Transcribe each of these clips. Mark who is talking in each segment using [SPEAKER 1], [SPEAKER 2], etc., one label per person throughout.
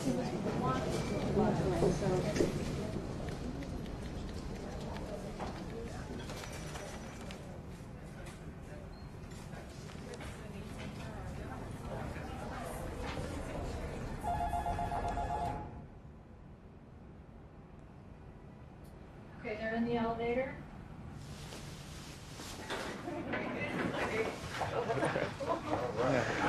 [SPEAKER 1] Okay, they're in the elevator.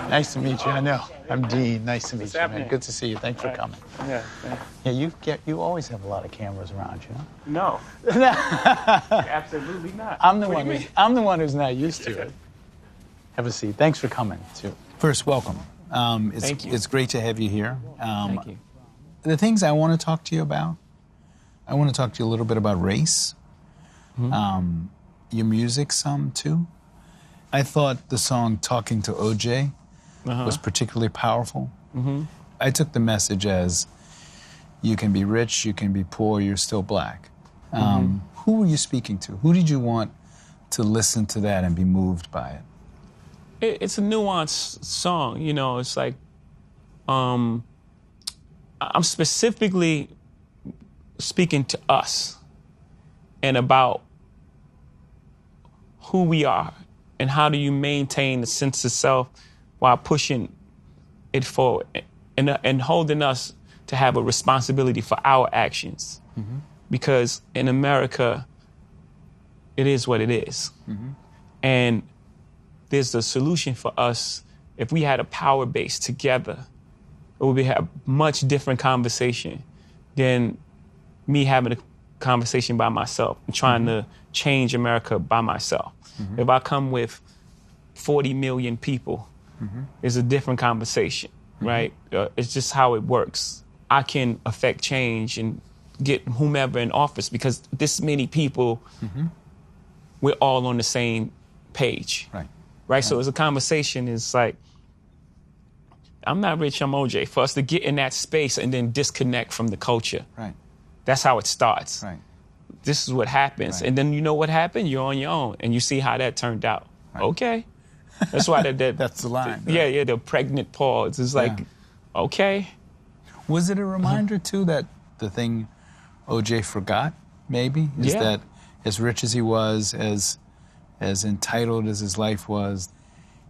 [SPEAKER 2] Nice to meet you. I know. I'm Dean. Nice to meet
[SPEAKER 3] What's
[SPEAKER 2] you, man.
[SPEAKER 3] happening?
[SPEAKER 2] Good to see you. Thanks for coming.
[SPEAKER 3] Yeah.
[SPEAKER 2] Yeah, you always have a lot of cameras around, you know?
[SPEAKER 3] No. Absolutely not.
[SPEAKER 2] I'm the
[SPEAKER 3] What
[SPEAKER 2] one
[SPEAKER 3] do you
[SPEAKER 2] who's I'm the one who's not used to it. Have a seat. Thanks for coming too. First, welcome.
[SPEAKER 3] Thank you.
[SPEAKER 2] It's great to have you here.
[SPEAKER 3] Thank you.
[SPEAKER 2] The things I want to talk to you about, I want to talk to you a little bit about race, your music some too. I thought the song Talking to OJ was particularly powerful. I took the message as you can be rich, you can be poor, you're still black. Who were you speaking to? Who did you want to listen to that and be moved by it?
[SPEAKER 3] It's a nuanced song, you know. It's like I'm specifically speaking to us and about who we are and how do you maintain the sense of self while pushing it forward and holding us to have a responsibility for our actions. Because in America, it is what it is. And there's a solution for us. If we had a power base together, it would be a much different conversation than me having a conversation by myself and trying to change America by myself. If I come with 40 million people, it's a different conversation, right? It's just how it works. I can affect change and get whomever in office because this many people, we're all on the same page. Right? So as a conversation, it's like, I'm not rich, I'm OJ. For us to get in that space and then disconnect from the culture. That's how it starts. This is what happens. And then you know what happened? You're on your own. And you see how that turned out. Okay. That's why
[SPEAKER 2] That's the line.
[SPEAKER 3] Yeah, the pregnant pause. It's like, okay.
[SPEAKER 2] Was it a reminder, too, that the thing OJ forgot, maybe, is that as rich as he was, as entitled as his life was,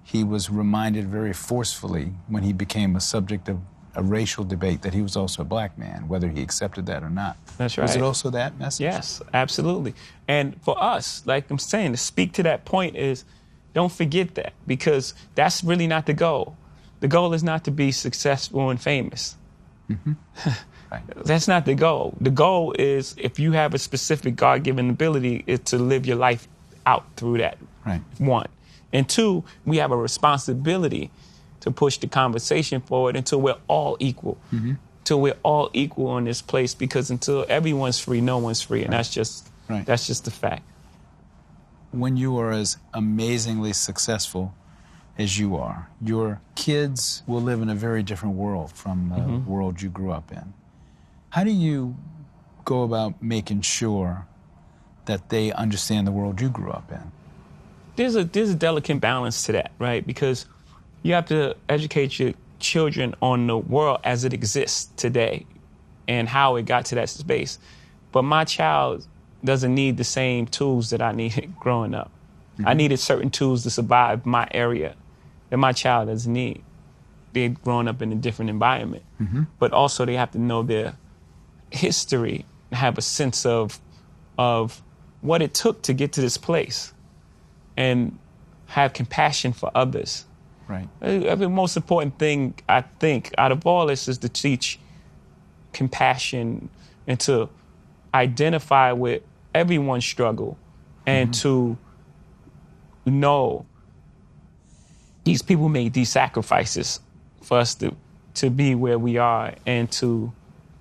[SPEAKER 2] he was reminded very forcefully when he became a subject of a racial debate that he was also a black man, whether he accepted that or not.
[SPEAKER 3] That's right.
[SPEAKER 2] Was it also that message?
[SPEAKER 3] Yes, absolutely. And for us, like I'm saying, to speak to that point is, don't forget that, because that's really not the goal. The goal is not to be successful and famous. That's not the goal. The goal is, if you have a specific God-given ability, is to live your life out through that. One. And two, we have a responsibility to push the conversation forward until we're all equal. Until we're all equal in this place, because until everyone's free, no one's free. And that's just the fact.
[SPEAKER 2] When you are as amazingly successful as you are, your kids will live in a very different world from the world you grew up in. How do you go about making sure that they understand the world you grew up in?
[SPEAKER 3] There's a delicate balance to that, right? Because you have to educate your children on the world as it exists today and how it got to that space. But my child doesn't need the same tools that I needed growing up. I needed certain tools to survive my area that my child doesn't need. They're growing up in a different environment. But also they have to know their history, have a sense of what it took to get to this place, and have compassion for others. The most important thing, I think, out of all this is to teach compassion and to identify with everyone's struggle and to know these people made these sacrifices for us to be where we are and to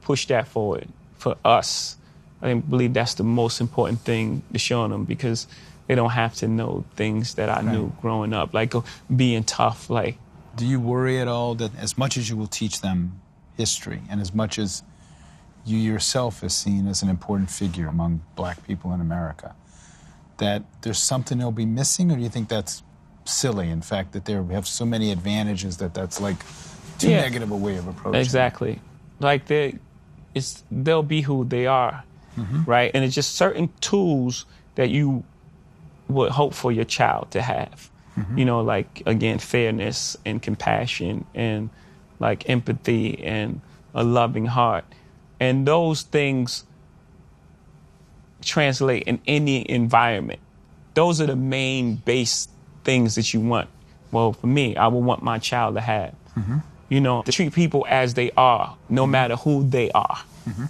[SPEAKER 3] push that forward for us. I believe that's the most important thing to show them, because they don't have to know things that I knew growing up, like being tough. Like,
[SPEAKER 2] do you worry at all that as much as you will teach them history and as much as you yourself is seen as an important figure among black people in America, that there's something they'll be missing? Or do you think that's silly, in fact, that they have so many advantages that that's like too negative a way of approaching
[SPEAKER 3] Exactly. like they'll be who they are, right? And it's just certain tools that you would hope for your child to have. You know, like, again, fairness and compassion and like empathy and a loving heart. And those things translate in any environment. Those are the main base things that you want. Well, for me, I would want my child to have. You know, to treat people as they are, no matter who they are,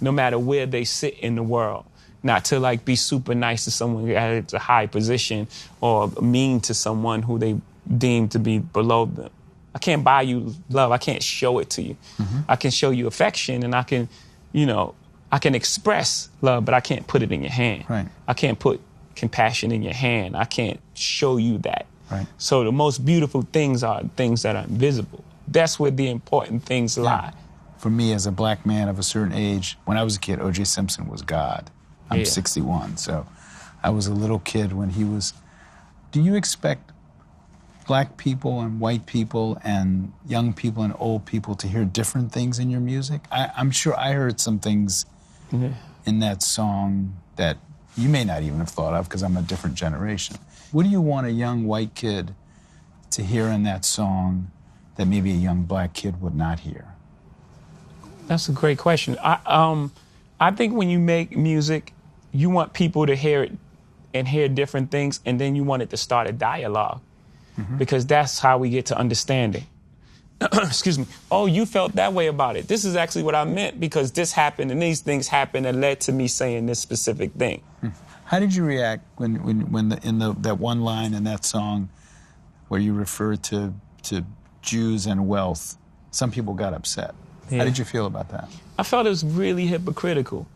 [SPEAKER 3] no matter where they sit in the world. Not to like be super nice to someone at a high position or mean to someone who they deem to be below them. I can't buy you love. I can't show it to you. I can show you affection, and I can, you know, I can express love, but I can't put it in your hand.
[SPEAKER 2] Right.
[SPEAKER 3] I can't put compassion in your hand. I can't show you that.
[SPEAKER 2] Right.
[SPEAKER 3] So the most beautiful things are things that are invisible. That's where the important things lie.
[SPEAKER 2] For me, as a black man of a certain age, when I was a kid, O.J. Simpson was God. I'm 61, so I was a little kid when he was. Do you expect black people and white people and young people and old people to hear different things in your music? I'm sure I heard some things in that song that you may not even have thought of, because I'm a different generation. What do you want a young white kid to hear in that song that maybe a young black kid would not hear?
[SPEAKER 3] That's a great question. I think when you make music, you want people to hear it and hear different things, and then you want it to start a dialogue, because that's how we get to understanding. Excuse me. Oh, you felt that way about it. This is actually what I meant, because this happened and these things happened that led to me saying this specific thing.
[SPEAKER 2] How did you react when that one line in that song where you referred to Jews and wealth? Some people got upset.
[SPEAKER 3] Yeah.
[SPEAKER 2] How did you feel about that?
[SPEAKER 3] I felt it was really hypocritical.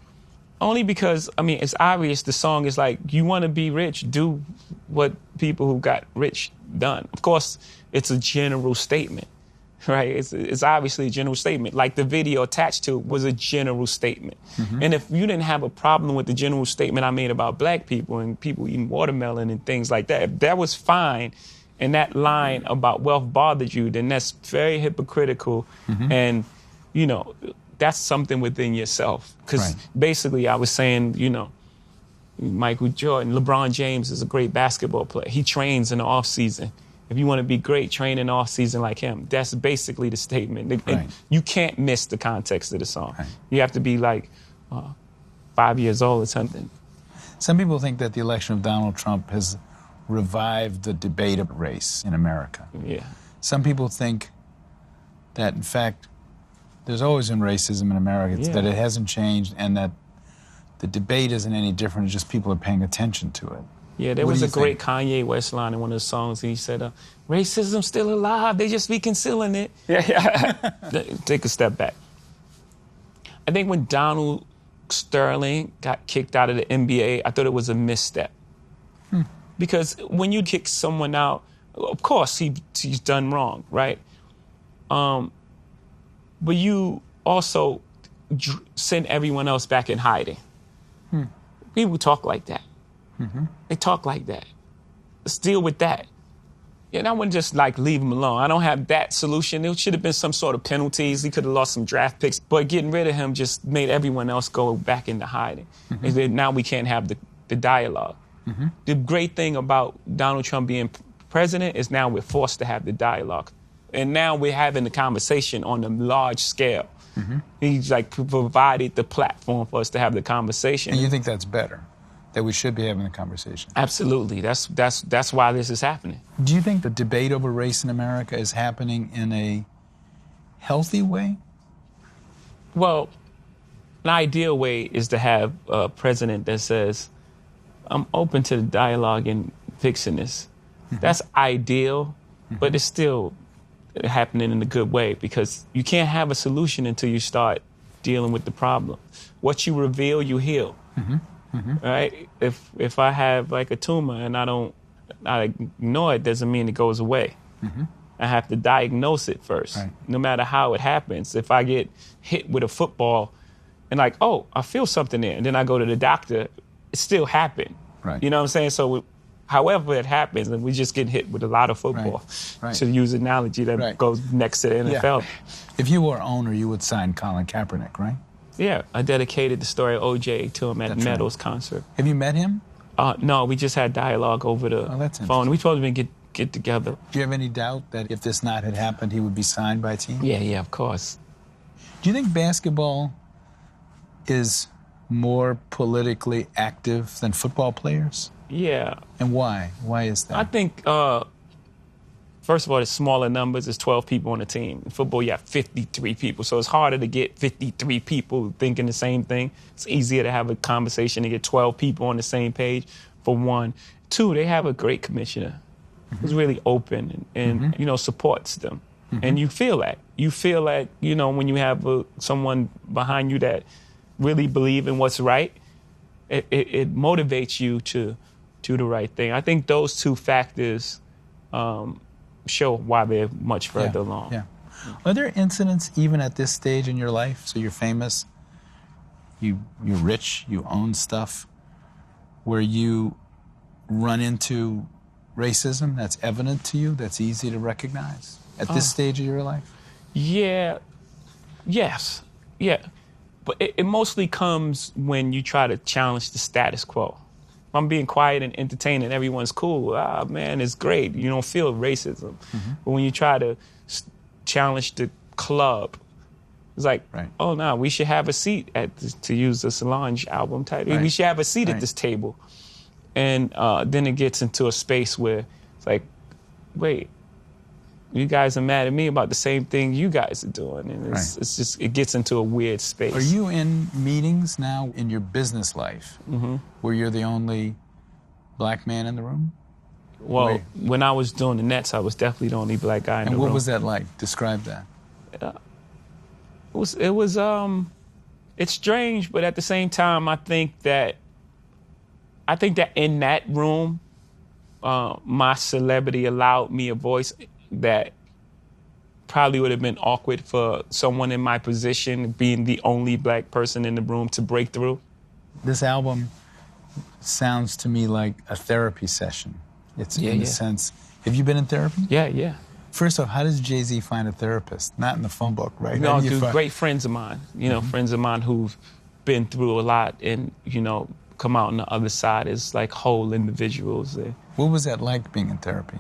[SPEAKER 3] Only because, I mean, it's obvious the song is like, you want to be rich, do what people who got rich done. Of course, it's a general statement, right? It's obviously a general statement. Like the video attached to it was a general statement. And if you didn't have a problem with the general statement I made about black people and people eating watermelon and things like that, if that was fine, and that line about wealth bothered you, then that's very hypocritical. And, you know, that's something within yourself. Because basically I was saying, you know, Michael Jordan, LeBron James is a great basketball player. He trains in the off season. If you want to be great, train in the off season like him. That's basically the statement. You can't miss the context of the song. You have to be like 5 years old or something.
[SPEAKER 2] Some people think that the election of Donald Trump has revived the debate of race in America. Some people think that, in fact, there's always been racism in America, that it hasn't changed, and that the debate isn't any different, it's just people are paying attention to it.
[SPEAKER 3] Yeah, there was a great Kanye West line in one of the songs. He said, racism's still alive, they just be concealing it. Take a step back. I think when Donald Sterling got kicked out of the NBA, I thought it was a misstep. Because when you kick someone out, of course he's done wrong, right? But you also send everyone else back in hiding. People talk like that. They talk like that. Let's deal with that. Yeah, and I wouldn't just like leave him alone. I don't have that solution. There should have been some sort of penalties. He could have lost some draft picks. But getting rid of him just made everyone else go back into hiding. And then now we can't have the dialogue. The great thing about Donald Trump being president is now we're forced to have the dialogue. And now we're having the conversation on a large scale. He's like provided the platform for us to have the conversation.
[SPEAKER 2] And you think that's better? That we should be having the conversation?
[SPEAKER 3] Absolutely. That's why this is happening.
[SPEAKER 2] Do you think the debate over race in America is happening in a healthy way?
[SPEAKER 3] Well, an ideal way is to have a president that says, I'm open to the dialogue and fixing this. That's ideal, but it's still happening in a good way, because you can't have a solution until you start dealing with the problem. What you reveal, you heal. Right? If I have like a tumor and I ignore it, doesn't mean it goes away. I have to diagnose it first, no matter how it happens. If I get hit with a football and like, oh, I feel something there, and then I go to the doctor, it still happened. You know what I'm saying? So however it happens, and we just get hit with a lot of football.
[SPEAKER 2] Right.
[SPEAKER 3] To use an analogy that goes next to the NFL.
[SPEAKER 2] Yeah. If you were owner, you would sign Colin Kaepernick, right?
[SPEAKER 3] Yeah, I dedicated the story of OJ to him at Meadows' concert.
[SPEAKER 2] Have you met him?
[SPEAKER 3] No, we just had dialogue over the phone. We supposed to get together.
[SPEAKER 2] Do you have any doubt that if this not had happened, he would be signed by a team?
[SPEAKER 3] Yeah, of course.
[SPEAKER 2] Do you think basketball is more politically active than football players?
[SPEAKER 3] Yeah.
[SPEAKER 2] And why? Why is that?
[SPEAKER 3] I think, first of all, it's smaller numbers. There's 12 people on the team. In football, you have 53 people. So it's harder to get 53 people thinking the same thing. It's easier to have a conversation and get 12 people on the same page, for one. Two, they have a great commissioner who's really open and you know, supports them. And you feel that. You feel that, you know, when you have someone behind you that really believe in what's right, it motivates you to do the right thing. I think those two factors show why they're much further along.
[SPEAKER 2] Yeah. Are there incidents even at this stage in your life? So you're famous, you're rich, you own stuff, where you run into racism that's evident to you, that's easy to recognize at this stage of your life?
[SPEAKER 3] Yeah. Yes. Yeah. But it mostly comes when you try to challenge the status quo. If I'm being quiet and entertaining, everyone's cool. Ah, man, it's great. You don't feel racism. But when you try to challenge the club, it's like, oh, no, we should have a seat at this, to use the Solange album title. We should have a seat at this table. And then it gets into a space where it's like, wait, you guys are mad at me about the same thing you guys are doing. And it's just, it gets into a weird space.
[SPEAKER 2] Are you in meetings now in your business life where you're the only black man in the room?
[SPEAKER 3] Well, when I was doing the Nets, I was definitely the only black guy in the room.
[SPEAKER 2] And what was that like? Describe that.
[SPEAKER 3] It's strange, but at the same time, I think that in that room, my celebrity allowed me a voice that probably would have been awkward for someone in my position, being the only black person in the room, to break through.
[SPEAKER 2] This album sounds to me like a therapy session. It's in a sense. Have you been in therapy?
[SPEAKER 3] Yeah.
[SPEAKER 2] First off, how does Jay-Z find a therapist? Not in the phone book, right?
[SPEAKER 3] No, great friends of mine. You know, friends of mine who've been through a lot and, you know, come out on the other side as like whole individuals.
[SPEAKER 2] What was that like being in therapy?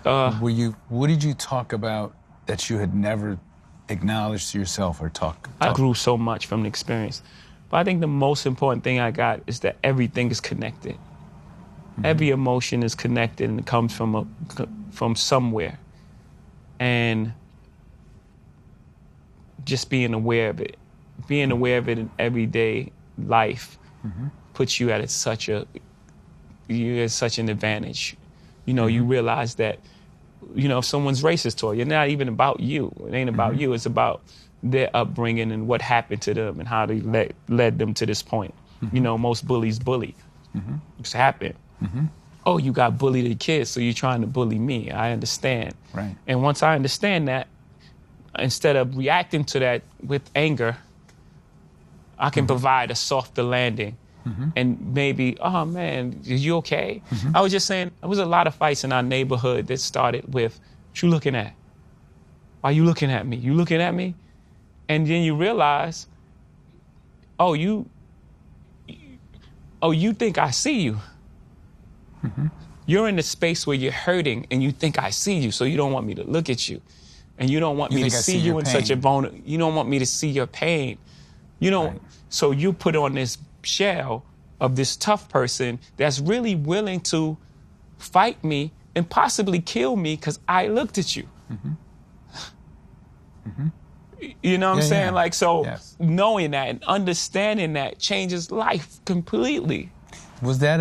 [SPEAKER 2] What did you talk about that you had never acknowledged to yourself or talked?
[SPEAKER 3] I grew so much from the experience. But I think the most important thing I got is that everything is connected. Every emotion is connected and it comes from somewhere. And just being aware of it. Being aware of it in everyday life puts you at such an advantage. You know, you realize that, you know, if someone's racist toward you, it's not even about you. It ain't about you. It's about their upbringing and what happened to them and how they led them to this point. You know, most bullies bully. It's happened. Oh, you got bullied as kids, so you're trying to bully me. I understand.
[SPEAKER 2] Right.
[SPEAKER 3] And once I understand that, instead of reacting to that with anger, I can provide a softer landing. And maybe, oh man, are you okay? I was just saying, there was a lot of fights in our neighborhood that started with, what you looking at? Why you looking at me? You looking at me? And then you realize, oh, you think I see you. You're in the space where you're hurting and you think I see you, so you don't want me to look at you. And you don't want me to see you in such a vulnerable, you don't want me to see your pain. You don't, so you put on this shell of this tough person that's really willing to fight me and possibly kill me because I looked at you. You know what I'm saying? Like, so knowing that and understanding that changes life completely.
[SPEAKER 2] Was that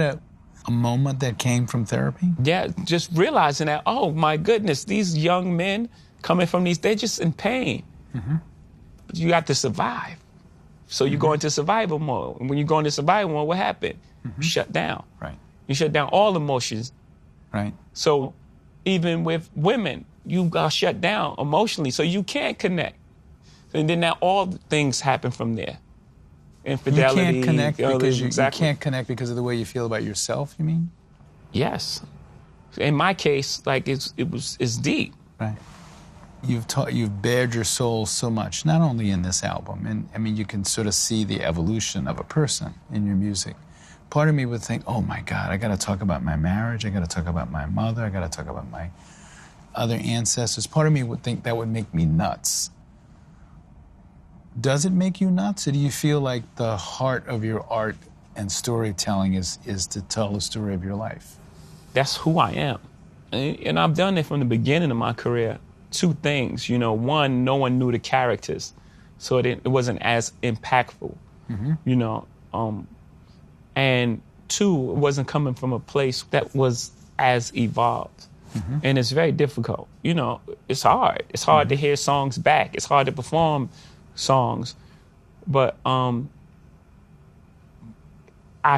[SPEAKER 2] a moment that came from therapy?
[SPEAKER 3] Yeah, just realizing that, oh my goodness, these young men coming from they're just in pain. But you got to survive. So you go into survival mode. And when you go into survival mode, what happened? You shut down.
[SPEAKER 2] Right.
[SPEAKER 3] You shut down all emotions.
[SPEAKER 2] Right.
[SPEAKER 3] So even with women, you got shut down emotionally, so you can't connect. And then now all the things happen from there. Infidelity.
[SPEAKER 2] You can't connect because you can't connect because of the way you feel about yourself, you mean?
[SPEAKER 3] Yes. In my case, like it's deep.
[SPEAKER 2] Right. You've bared your soul so much, not only in this album, and I mean, you can sort of see the evolution of a person in your music. Part of me would think, oh my God, I got to talk about my marriage, I got to talk about my mother, I got to talk about my other ancestors. Part of me would think that would make me nuts. Does it make you nuts, or do you feel like the heart of your art and storytelling is to tell the story of your life?
[SPEAKER 3] That's who I am. And I've done it from the beginning of my career. Two things, you know. One, no one knew the characters, so it wasn't as impactful, you know. And two, it wasn't coming from a place that was as evolved. And it's very difficult. You know, it's hard. It's hard to hear songs back. It's hard to perform songs. But I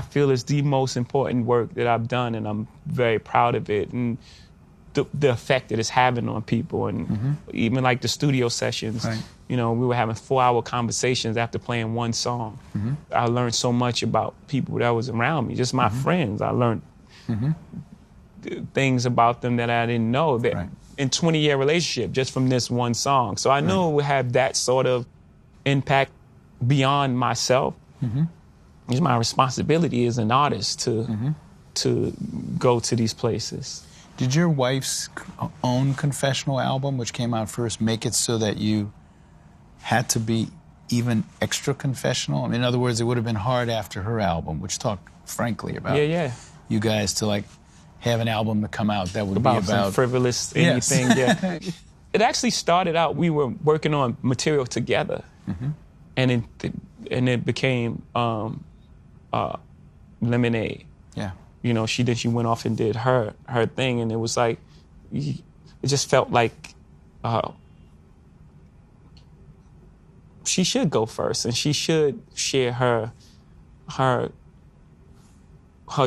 [SPEAKER 3] feel it's the most important work that I've done, and I'm very proud of it. And the effect that it's having on people, and even like the studio sessions, you know, we were having 4-hour conversations after playing one song. I learned so much about people that was around me, just my friends. I learned things about them that I didn't know that in 20-year relationship just from this one song. So I knew it would have that sort of impact beyond myself. It's my responsibility as an artist to go to these places.
[SPEAKER 2] Did your wife's own confessional album, which came out first, make it so that you had to be even extra confessional? I mean, in other words, it would have been hard after her album, which talked frankly about you guys to like have an album to come out that would be about
[SPEAKER 3] some frivolous anything. Yeah. It actually started out, we were working on material together, and it became Lemonade.
[SPEAKER 2] Yeah.
[SPEAKER 3] You know, she went off and did her thing, and it was like, it just felt like she should go first, and she should share her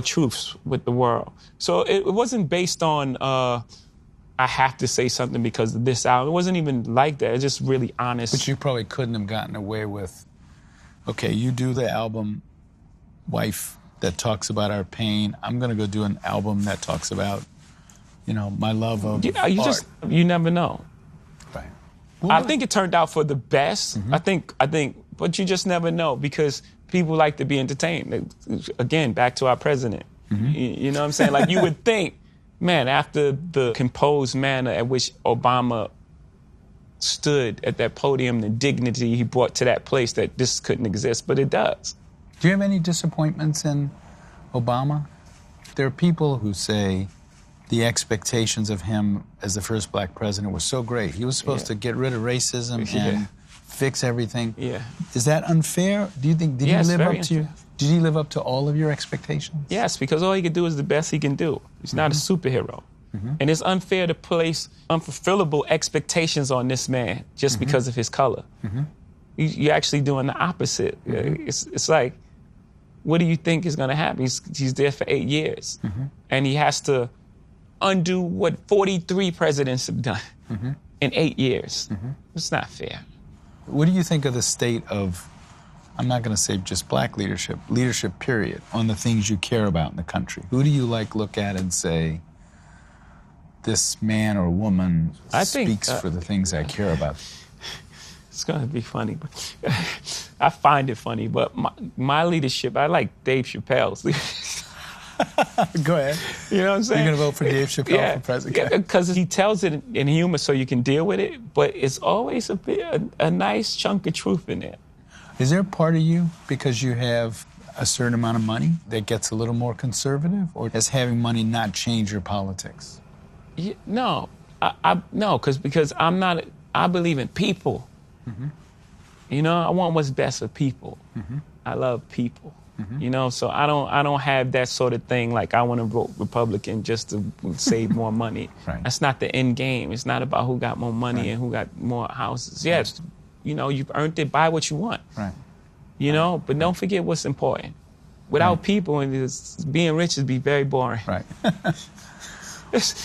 [SPEAKER 3] truths with the world. So it wasn't based on I have to say something because of this album. It wasn't even like that. It's just really honest.
[SPEAKER 2] But you probably couldn't have gotten away with, okay, you do the album, wife, that talks about our pain. I'm going to go do an album that talks about, you know, my love of art.
[SPEAKER 3] You never know.
[SPEAKER 2] Right.
[SPEAKER 3] Well, I think it turned out for the best. I think, but you just never know because people like to be entertained. Again, back to our president. You know what I'm saying? Like you would think, man, after the composed manner at which Obama stood at that podium, the dignity he brought to that place, that this couldn't exist, but it does.
[SPEAKER 2] Do you have any disappointments in Obama? There are people who say the expectations of him as the first black president were so great. He was supposed to get rid of racism and fix everything.
[SPEAKER 3] Yeah.
[SPEAKER 2] Is that unfair? Do you think, did he live up to all of your expectations?
[SPEAKER 3] Yes, because all he could do is the best he can do. He's not a superhero. And it's unfair to place unfulfillable expectations on this man just because of his color. You're actually doing the opposite. It's like, what do you think is going to happen? He's there for 8 years. And he has to undo what 43 presidents have done in 8 years. It's not fair.
[SPEAKER 2] What do you think of the state of, I'm not going to say just black leadership period, on the things you care about in the country? Who do you look at and say, this man or woman speaks for the things I care about?
[SPEAKER 3] It's going to be funny, but I find it funny. But my leadership, I like Dave Chappelle's.
[SPEAKER 2] Go ahead.
[SPEAKER 3] You know what I'm saying?
[SPEAKER 2] You're going to vote for Dave Chappelle for president?
[SPEAKER 3] Because he tells it in humor so you can deal with it, but it's always a nice chunk of truth in there.
[SPEAKER 2] Is there a part of you, because you have a certain amount of money, that gets a little more conservative? Or does having money not change your politics?
[SPEAKER 3] No, because I believe in people. You know, I want what's best for people. I love people. You know, so I don't have that sort of thing like I want to vote Republican just to save more money. That's not the end game. It's not about who got more money and who got more houses. Yes, you know, you've earned it. Buy what you want. You know, but don't forget what's important. Without people, and being rich would be very boring.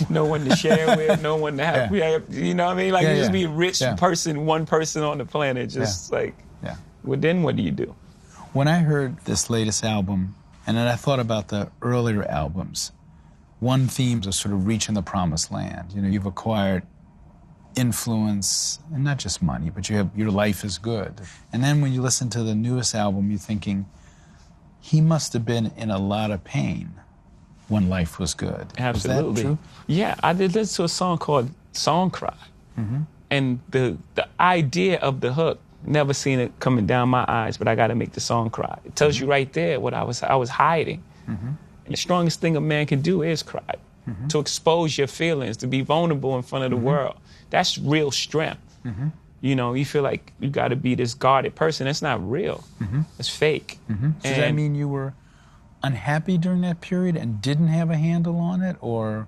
[SPEAKER 3] No one to share with, no one to have. You know what I mean? Like you just be a rich person, one person on the planet. Just well, then what do you do?
[SPEAKER 2] When I heard this latest album, and then I thought about the earlier albums, one theme is sort of reaching the promised land. You know, you've acquired influence, and not just money, but your life is good. And then when you listen to the newest album, you're thinking, he must have been in a lot of pain when life was good.
[SPEAKER 3] Absolutely.
[SPEAKER 2] Is that true?
[SPEAKER 3] Yeah, I did listen to a song called Song Cry. And the idea of the hook, never seen it coming down my eyes, but I got to make the song cry. It tells you right there what I was hiding. And the strongest thing a man can do is cry. To expose your feelings, to be vulnerable in front of the world. That's real strength. You know, you feel like you got to be this guarded person. That's not real. It's fake.
[SPEAKER 2] So does that mean you were unhappy during that period and didn't have a handle on it, or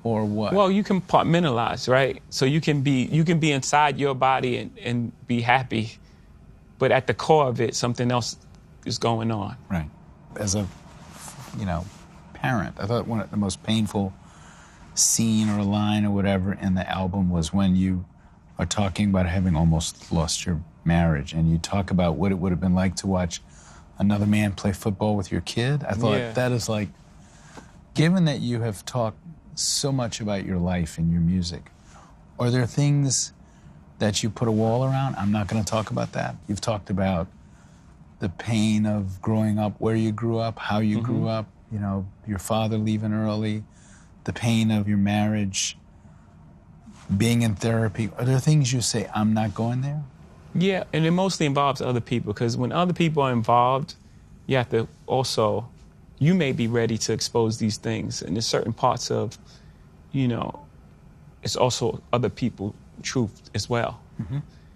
[SPEAKER 2] what?
[SPEAKER 3] Well, you compartmentalize, right? So you can be inside your body and be happy, but at the core of it, something else is going on.
[SPEAKER 2] Right. As a, parent, I thought one of the most painful scene or line or whatever in the album was when you are talking about having almost lost your marriage, and you talk about what it would have been like to watch another man play football with your kid. I thought that is like, given that you have talked so much about your life and your music, are there things that you put a wall around? I'm not going to talk about that. You've talked about the pain of growing up, where you grew up, how you grew up, your father leaving early, the pain of your marriage, being in therapy. Are there things you say, I'm not going there?
[SPEAKER 3] Yeah, and it mostly involves other people, because when other people are involved, you have to also, you may be ready to expose these things. And there's certain parts of, it's also other people's truth as well.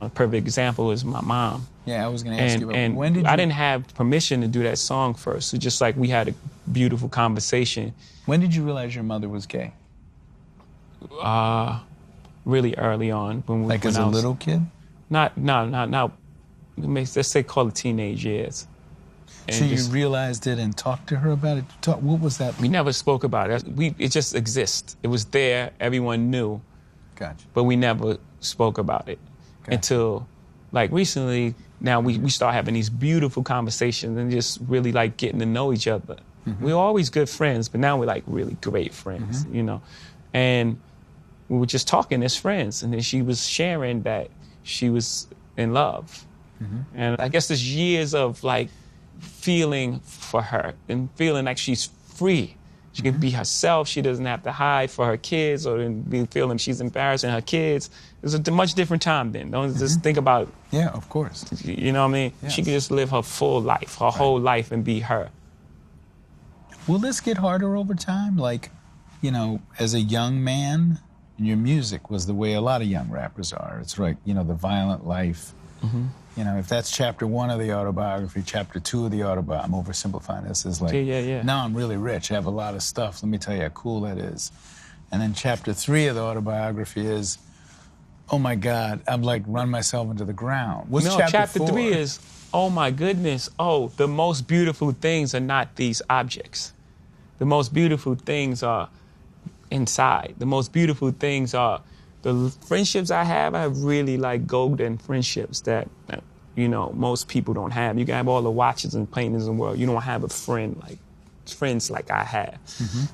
[SPEAKER 3] A perfect example is my mom.
[SPEAKER 2] Yeah, I was going to ask you about,
[SPEAKER 3] and
[SPEAKER 2] when did you...
[SPEAKER 3] I didn't have permission to do that song first. So just like we had a beautiful conversation. When
[SPEAKER 2] did you realize your mother was gay?
[SPEAKER 3] Really early on. When
[SPEAKER 2] as a little kid?
[SPEAKER 3] No. Let's say call it teenage years. And
[SPEAKER 2] so you realized it and talked to her about it? What was that?
[SPEAKER 3] We never spoke about it. It just exists. It was there. Everyone knew.
[SPEAKER 2] Gotcha.
[SPEAKER 3] But we never spoke about it until, recently. Now we start having these beautiful conversations and just really getting to know each other. We were always good friends, but now we're really great friends, And we were just talking as friends, and then she was sharing that she was in love. And I guess there's years of feeling for her and feeling like she's free. She can be herself. She doesn't have to hide for her kids or be feeling she's embarrassing her kids. It was a much different time then. Don't just think about...
[SPEAKER 2] Yeah, of course.
[SPEAKER 3] You know what I mean? Yes. She could just live her full life, her whole life, and be her.
[SPEAKER 2] Will this get harder over time? As a young man, and your music was the way a lot of young rappers are. It's the violent life. If that's chapter 1 of the autobiography, chapter 2 of the autobiography, I'm oversimplifying this, is now I'm really rich, I have a lot of stuff, let me tell you how cool that is. And then chapter 3 of the autobiography is, oh my God, I'm run myself into the ground. What's chapter
[SPEAKER 3] 3 is, oh my goodness, the most beautiful things are not these objects. The most beautiful things are inside. The most beautiful things are the friendships I have really golden friendships that, most people don't have. You can have all the watches and paintings in the world. You don't have a friends like I have.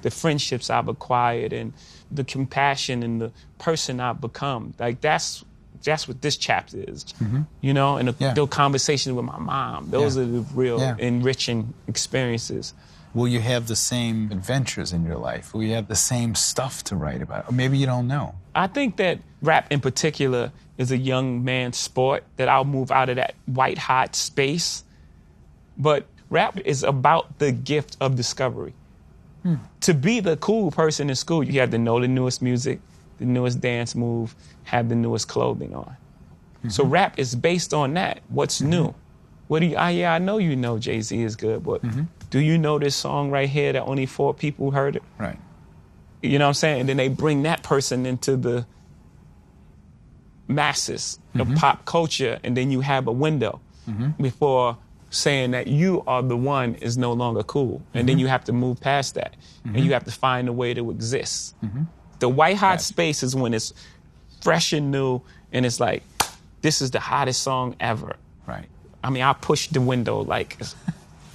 [SPEAKER 3] The friendships I've acquired and the compassion and the person I've become. That's what this chapter is, and the conversations with my mom. Those are the real enriching experiences.
[SPEAKER 2] Will you have the same adventures in your life? Will you have the same stuff to write about? Or maybe you don't know.
[SPEAKER 3] I think that rap in particular is a young man's sport, that I'll move out of that white hot space. But rap is about the gift of discovery. To be the cool person in school, you have to know the newest music, the newest dance move, have the newest clothing on. So rap is based on that. What's new? What do you, I know you know Jay-Z is good, but do you know this song right here that only 4 people heard it?
[SPEAKER 2] Right.
[SPEAKER 3] You know what I'm saying? And then they bring that person into the masses of pop culture, and then you have a window before saying that you are the one is no longer cool. And then you have to move past that, and you have to find a way to exist. The white hot space is when it's fresh and new, and it's this is the hottest song ever.
[SPEAKER 2] Right.
[SPEAKER 3] I mean, I pushed the window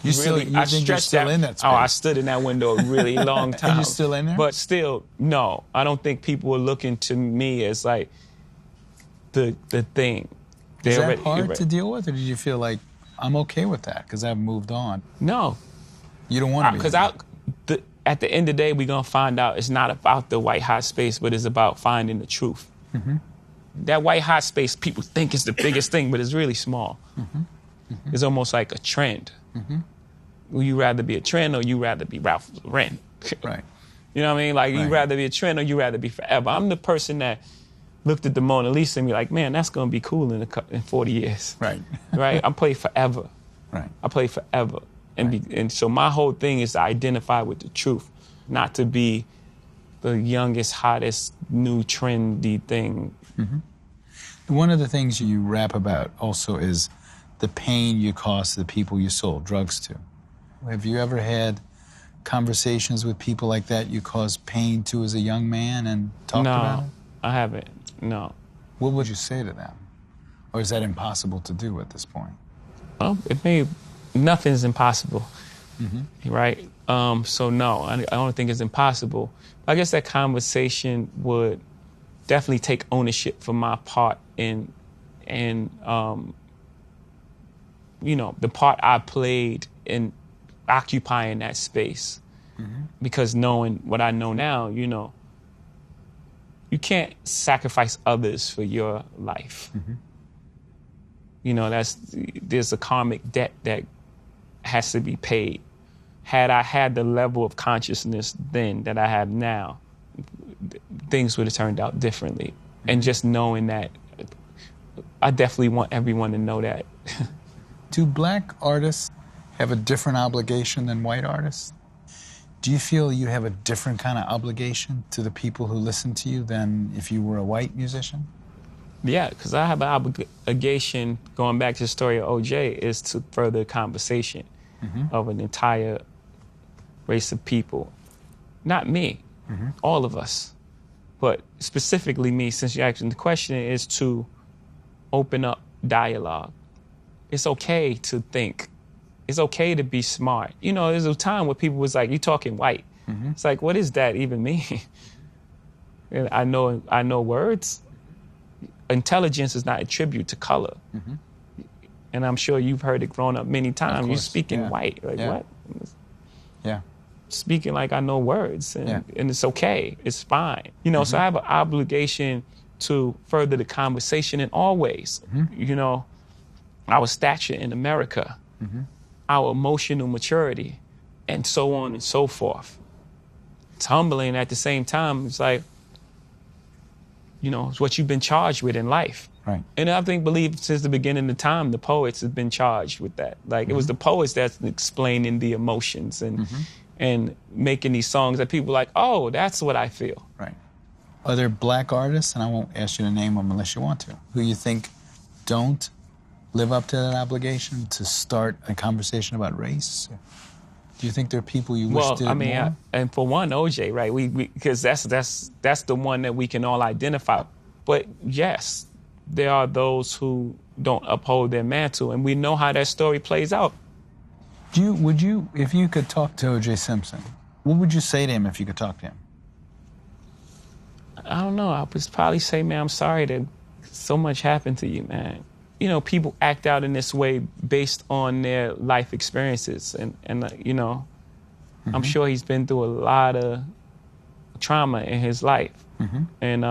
[SPEAKER 2] You think you're still in that space?
[SPEAKER 3] Oh, I stood in that window a really long time.
[SPEAKER 2] Are you still in there?
[SPEAKER 3] But still, no. I don't think people are looking to me as like the thing.
[SPEAKER 2] Is that hard to deal with, or did you feel like, I'm okay with that because I've moved on?
[SPEAKER 3] No.
[SPEAKER 2] You don't want to be.
[SPEAKER 3] Because at the end of the day, we're going to find out it's not about the white hot space, but it's about finding the truth. Mm-hmm. That white hot space, people think is the biggest thing, but it's really small. Mm-hmm. Mm-hmm. It's almost like a trend. Mm-hmm. Will you rather be a trend or you rather be Ralph Lauren?
[SPEAKER 2] Right.
[SPEAKER 3] You know what I mean? Like, you rather be a trend or you rather be forever. I'm the person that looked at the Mona Lisa and be like, man, that's going to be cool in 40 years.
[SPEAKER 2] Right.
[SPEAKER 3] Right? I play forever.
[SPEAKER 2] Right.
[SPEAKER 3] I play forever. And so my whole thing is to identify with the truth, not to be the youngest, hottest, new, trendy thing.
[SPEAKER 2] Mm-hmm. One of the things you rap about also is the pain you caused the people you sold drugs to. Have you ever had conversations with people like that you caused pain to as a young man and talked about it?
[SPEAKER 3] No, I haven't. No.
[SPEAKER 2] What would you say to them? Or is that impossible to do at this point?
[SPEAKER 3] Well, nothing's impossible, right? So no, I don't think it's impossible. I guess that conversation would definitely take ownership for my part in the part I played in occupying that space. Mm-hmm. Because knowing what I know now, you can't sacrifice others for your life. Mm-hmm. There's a karmic debt that has to be paid. Had I had the level of consciousness then that I have now, things would have turned out differently. Mm-hmm. And just knowing that, I definitely want everyone to know that.
[SPEAKER 2] Do black artists have a different obligation than white artists? Do you feel you have a different kind of obligation to the people who listen to you than if you were a white musician?
[SPEAKER 3] Yeah, because I have an obligation, going back to the story of OJ, is to further conversation of an entire race of people. Not me, all of us, but specifically me, since you're asking the question, is to open up dialogue. It's okay to think. It's okay to be smart. There's a time where people was like, you talking white. Mm-hmm. It's like, what does that even mean? And I know words. Intelligence is not a tribute to color. Mm-hmm. And I'm sure you've heard it growing up many times. You're speaking white. Like, what?
[SPEAKER 2] Yeah.
[SPEAKER 3] Speaking like I know words. And it's okay. It's fine. So I have an obligation to further the conversation in all ways. Mm-hmm. Our stature in America, our emotional maturity, and so on and so forth. It's humbling at the same time. It's like, it's what you've been charged with in life.
[SPEAKER 2] Right.
[SPEAKER 3] And I believe since the beginning of time, the poets have been charged with that. Like, it was the poets that's explaining the emotions and making these songs that people are like, oh, that's what I feel.
[SPEAKER 2] Right. Are there black artists, and I won't ask you to name them unless you want to, who you think don't live up to that obligation to start a conversation about race? Do you think there are people you wish did more?
[SPEAKER 3] And for one, OJ, right? Because that's the one that we can all identify. But yes, there are those who don't uphold their mantle, and we know how that story plays out.
[SPEAKER 2] Would you, if you could talk to O.J. Simpson, what would you say to him if you could talk to him?
[SPEAKER 3] I don't know. I would probably say, man, I'm sorry that so much happened to you, man. People act out in this way based on their life experiences. And I'm sure he's been through a lot of trauma in his life. Mm-hmm. And,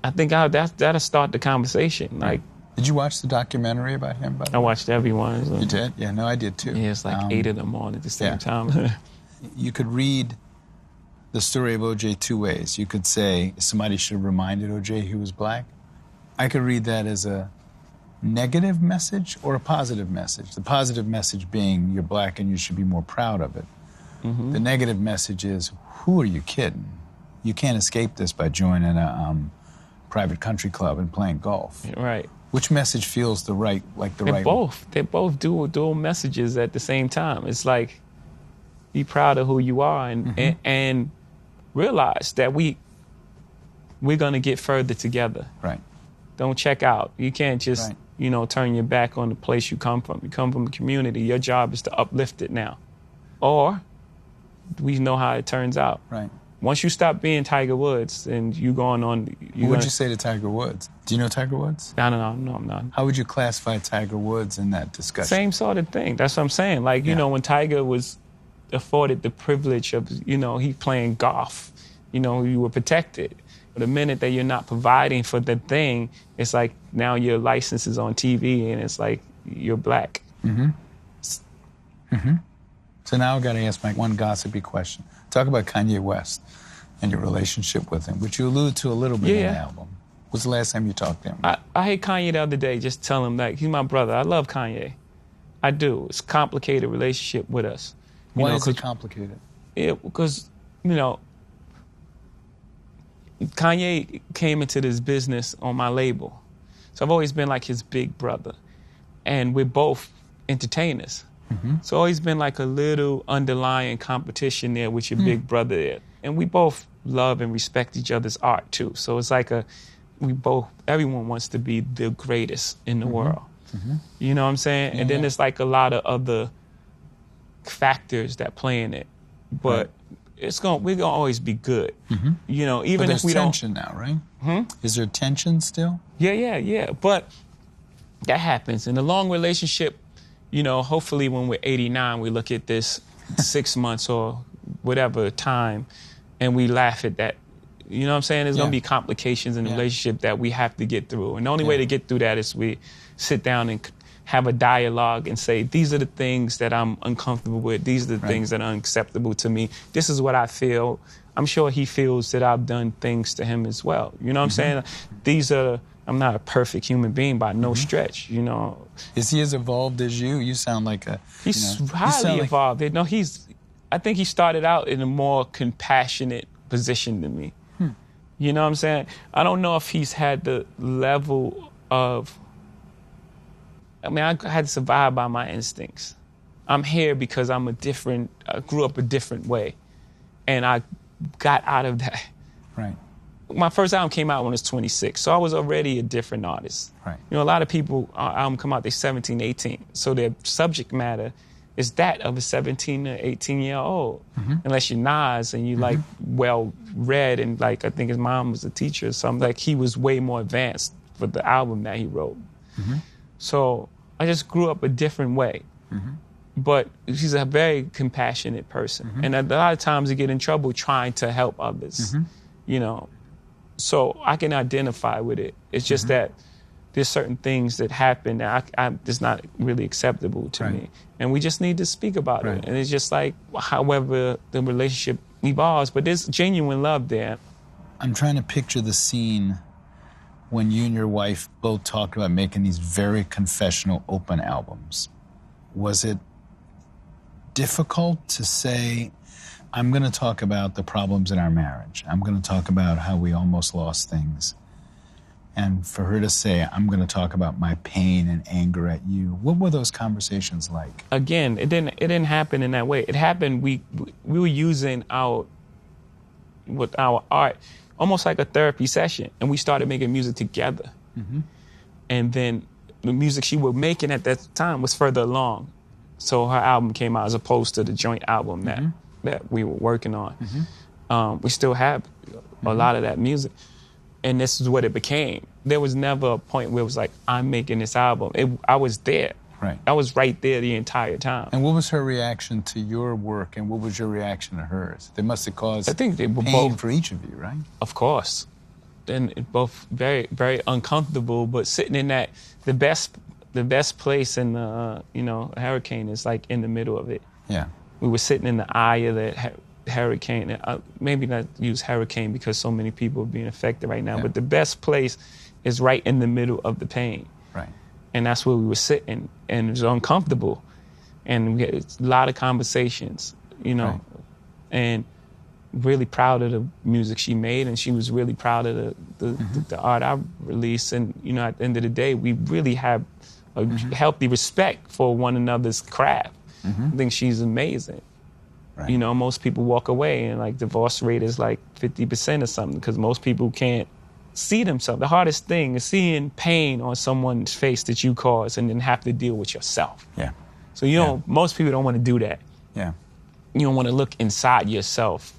[SPEAKER 3] I think that'll start the conversation. Like,
[SPEAKER 2] did you watch the documentary about him?
[SPEAKER 3] I watched everyone. So.
[SPEAKER 2] You did? Yeah, no, I did too.
[SPEAKER 3] Yeah, it's like 8 of them on at the same time.
[SPEAKER 2] You could read the story of OJ two ways. You could say somebody should have reminded OJ he was black. I could read that as a negative message or a positive message. The positive message being you're black and you should be more proud of it. Mm-hmm. The negative message is, who are you kidding? You can't escape this by joining a private country club and playing golf.
[SPEAKER 3] Right.
[SPEAKER 2] Which message feels the right, right
[SPEAKER 3] both. They're both dual messages at the same time. It's like, be proud of who you are and realize that we're going to get further together.
[SPEAKER 2] Right.
[SPEAKER 3] Don't check out. You can't just, you know, turn your back on the place you come from. You come from a community. Your job is to uplift it now. Or we know how it turns out.
[SPEAKER 2] Right.
[SPEAKER 3] Once you stop being Tiger Woods and you going on...
[SPEAKER 2] What would you say to Tiger Woods? Do you know Tiger Woods?
[SPEAKER 3] No, I'm not.
[SPEAKER 2] How would you classify Tiger Woods in that discussion?
[SPEAKER 3] Same sort of thing. That's what I'm saying. Like, you know, when Tiger was afforded the privilege of, you know, he playing golf, you know, you were protected. But the minute that you're not providing for the thing, it's like now your license is on TV and it's like you're black.
[SPEAKER 2] So now I've got to ask my one gossipy question. Talk about Kanye West and your relationship with him, which you allude to a little bit in the album. When's the last time you talked to him?
[SPEAKER 3] I hate Kanye the other day, just tell him that he's my brother. I love Kanye. I do. It's a complicated relationship with us.
[SPEAKER 2] Why is it complicated?
[SPEAKER 3] Because, you know, Kanye came into this business on my label. So I've always been like his big brother. And we're both entertainers. So always been like a little underlying competition there with your big brother there. And we both love and respect each other's art too. So it's like everyone wants to be the greatest in the world. You know what I'm saying? And then there's like a lot of other factors that play in it. But we're gonna always be good. You know, even if we don't.
[SPEAKER 2] There's tension now, right? Is there tension still?
[SPEAKER 3] Yeah. But that happens. In a long relationship, you know, hopefully when we're 89, we look at this 6 months or whatever time and we laugh at that. You know what I'm saying? There's going to be complications in the relationship that we have to get through. And the only way to get through that is we sit down and have a dialogue and say, these are the things that I'm uncomfortable with. These are the things that are unacceptable to me. This is what I feel. I'm sure he feels that I've done things to him as well. You know what I'm saying? I'm not a perfect human being by no stretch, you know.
[SPEAKER 2] Is he as evolved as you? You sound like a...
[SPEAKER 3] He's highly evolved. No, I think he started out in a more compassionate position than me. You know what I'm saying? I don't know if he's had the level of... I mean, I had to survive by my instincts. I'm here because I grew up a different way. And I got out of that.
[SPEAKER 2] Right.
[SPEAKER 3] My first album came out when I was 26, so I was already a different artist.
[SPEAKER 2] Right.
[SPEAKER 3] You know, a lot of people, album come out, they're 17, 18. So their subject matter is that of a 17 or 18-year-old. Unless you're Nas and you like well-read and like I think his mom was a teacher or something. Like he was way more advanced for the album that he wrote. So I just grew up a different way. But she's a very compassionate person. And a lot of times you get in trouble trying to help others, you know. So I can identify with it. It's just that there's certain things that happen that it's not really acceptable to me. And we just need to speak about it. And it's just like, however the relationship evolves, but there's genuine love there.
[SPEAKER 2] I'm trying to picture the scene when you and your wife both talked about making these very confessional, open albums. Was it difficult to say, I'm going to talk about the problems in our marriage. I'm going to talk about how we almost lost things. And for her to say, I'm going to talk about my pain and anger at you. What were those conversations like?
[SPEAKER 3] Again, it didn't happen in that way. It happened, we were using our art almost like a therapy session. And we started making music together. And then the music she was making at that time was further along. So her album came out as opposed to the joint album that we were working on. We still have a lot of that music. And this is what it became. There was never a point where it was like, I'm making this album. I was there.
[SPEAKER 2] Right.
[SPEAKER 3] I was right there the entire time.
[SPEAKER 2] And what was her reaction to your work, and what was your reaction to hers? They must have caused
[SPEAKER 3] I think they were
[SPEAKER 2] pain
[SPEAKER 3] both,
[SPEAKER 2] for each of you, right?
[SPEAKER 3] Of course. And both very, very uncomfortable, but sitting in that, the best place in the, a hurricane is like in the middle of it.
[SPEAKER 2] Yeah.
[SPEAKER 3] We were sitting in the eye of that hurricane. Maybe not use hurricane because so many people are being affected right now, but the best place is right in the middle of the pain.
[SPEAKER 2] Right.
[SPEAKER 3] And that's where we were sitting, and it was uncomfortable. And we had a lot of conversations, and really proud of the music she made, and she was really proud of the art I released. And, at the end of the day, we really have a healthy respect for one another's craft. I think she's amazing.
[SPEAKER 2] Right.
[SPEAKER 3] Most people walk away and like divorce rate is like 50% or something because most people can't see themselves. The hardest thing is seeing pain on someone's face that you caused and then have to deal with yourself.
[SPEAKER 2] Yeah.
[SPEAKER 3] So you don't, most people don't want to do that.
[SPEAKER 2] Yeah.
[SPEAKER 3] You don't want to look inside yourself.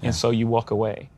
[SPEAKER 2] Yeah.
[SPEAKER 3] And so you walk away.